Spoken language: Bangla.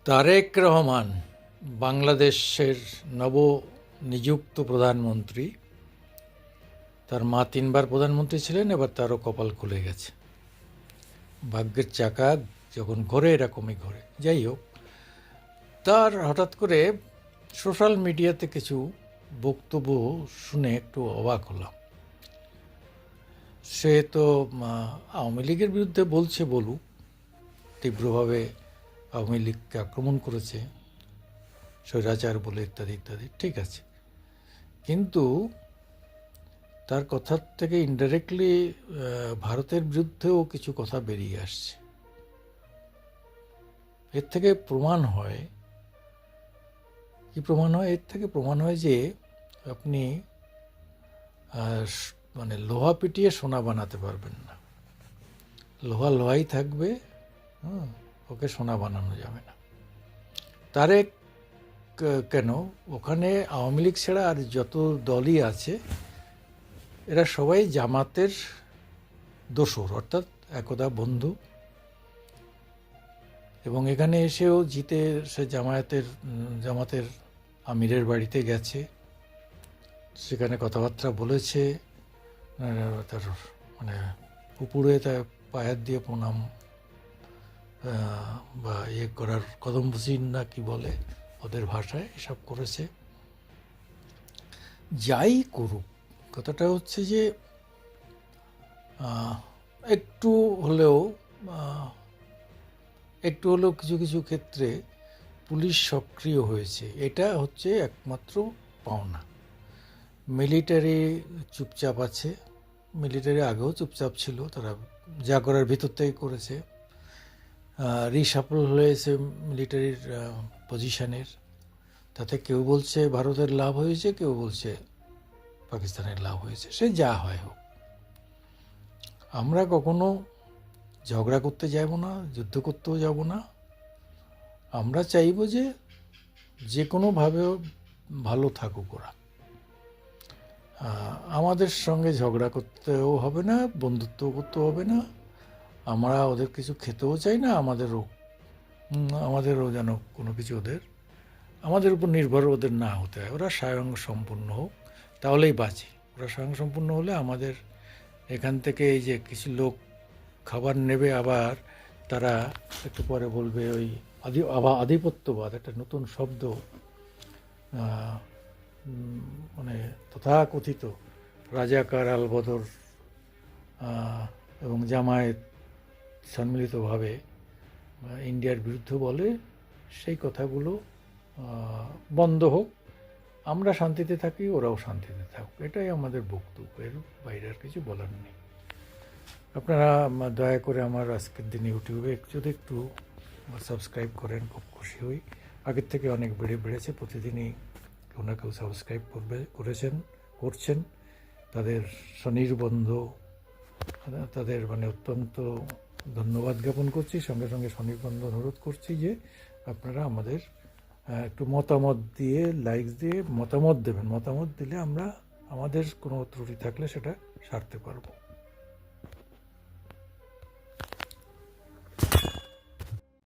তারেক রহমান বাংলাদেশের নবনিযুক্ত প্রধানমন্ত্রী। তার মা 3বার প্রধানমন্ত্রী ছিলেন, এবার তারও কপাল খুলে গেছে। ভাগ্যের চাকা যখন ঘোরে এরকমই ঘোরে। যাই হোক, তার হঠাৎ করে সোশ্যাল মিডিয়াতে কিছু বক্তব্য শুনে একটু অবাক হলাম। সে তো আওয়ামী লীগের বিরুদ্ধে বলছে, বলুক, তীব্রভাবে আওয়ামী লীগকে আক্রমণ করেছে, স্বৈরাচার বলে ইত্যাদি ইত্যাদি, ঠিক আছে। কিন্তু তার কথার থেকে ইনডাইরেক্টলি ভারতের বিরুদ্ধেও কিছু কথা বেরিয়ে আসছে। এর থেকে প্রমাণ হয় কি? প্রমাণ হয় এর থেকে প্রমাণ হয় যে আপনি মানে লোহা পিটিয়ে সোনা বানাতে পারবেন না। লোহা লোহাই থাকবে, ওকে সোনা বানানো যাবে না। তারেক কেন, ওখানে আওয়ামী লীগ ছাড়া আর যত দলই আছে এরা সবাই জামাতের দোসর, অর্থাৎ একদা বন্ধু। এবং এখানে এসেও জিতে সে জামাতের আমিরের বাড়িতে গেছে, সেখানে কথাবার্তা বলেছে, তার মানে উপরে তার পায়ের দিয়ে প্রণাম বা ইয়ে করার, কদম বুঝিন না কি বলে ওদের ভাষায়, এসব করেছে। যাই করুক, কথাটা হচ্ছে যে একটু হলেও কিছু কিছু ক্ষেত্রে পুলিশ সক্রিয় হয়েছে, এটা হচ্ছে একমাত্র পাওনা। মিলিটারি চুপচাপ আছে, মিলিটারি আগেও চুপচাপ ছিল, তারা যা করার ভিতর থেকে করেছে। রিসাফল হয়েছে মিলিটারির পজিশনের, তাতে কেউ বলছে ভারতের লাভ হয়েছে, কেউ বলছে পাকিস্তানের লাভ হয়েছে। সে যা হয় হোক, আমরা কখনো ঝগড়া করতে যাব না, যুদ্ধ করতেও যাব না। আমরা চাইব যে কোনোভাবে ভালো থাকুক ওরা। আমাদের সঙ্গে ঝগড়া করতেও হবে না, বন্ধুত্বও করতে হবে না। আমরা ওদের কিছু খেতেও চাই না, আমাদেরও যেন কোনো কিছু আমাদের উপর নির্ভর ওদের না হতে হয়। ওরা স্বয়ংসম্পূর্ণ হোক, তাহলেই বাঁচি। ওরা স্বয়ংসম্পূর্ণ হলে আমাদের এখান থেকে এই যে কিছু লোক খাবার নেবে, আবার তারা একটু পরে বলবে ওই আধিপত্যবাদ, একটা নতুন শব্দ, মানে তথাকথিত রাজাকার, আলবদর এবং জামায়াত সম্মিলিতভাবে ইন্ডিয়ার বিরুদ্ধে বলে, সেই কথাগুলো বন্ধ হোক। আমরা শান্তিতে থাকি, ওরাও শান্তিতে থাকুক, এটাই আমাদের বক্তব্য। এর বাইরে আর কিছু বলার নেই। আপনারা দয়া করে আমার আজকের দিন ইউটিউবে যদি একটু সাবস্ক্রাইব করেন, খুব খুশি হই। আগের থেকে অনেক বেড়েছে, প্রতিদিনই কেউ না কেউ সাবস্ক্রাইব করছেন। তাদের স্বনির্বন্ধ, তাদের অত্যন্ত ধন্যবাদ জ্ঞাপন করছি। সঙ্গে সঙ্গে স্বনির্বন্ধ অনুরোধ করছি যে আপনারা আমাদের একটু মতামত দিয়ে, লাইক দিয়ে মতামত দেবেন। মতামত দিলে আমরা আমাদের কোনো ত্রুটি থাকলে সেটা সারতে পারবো।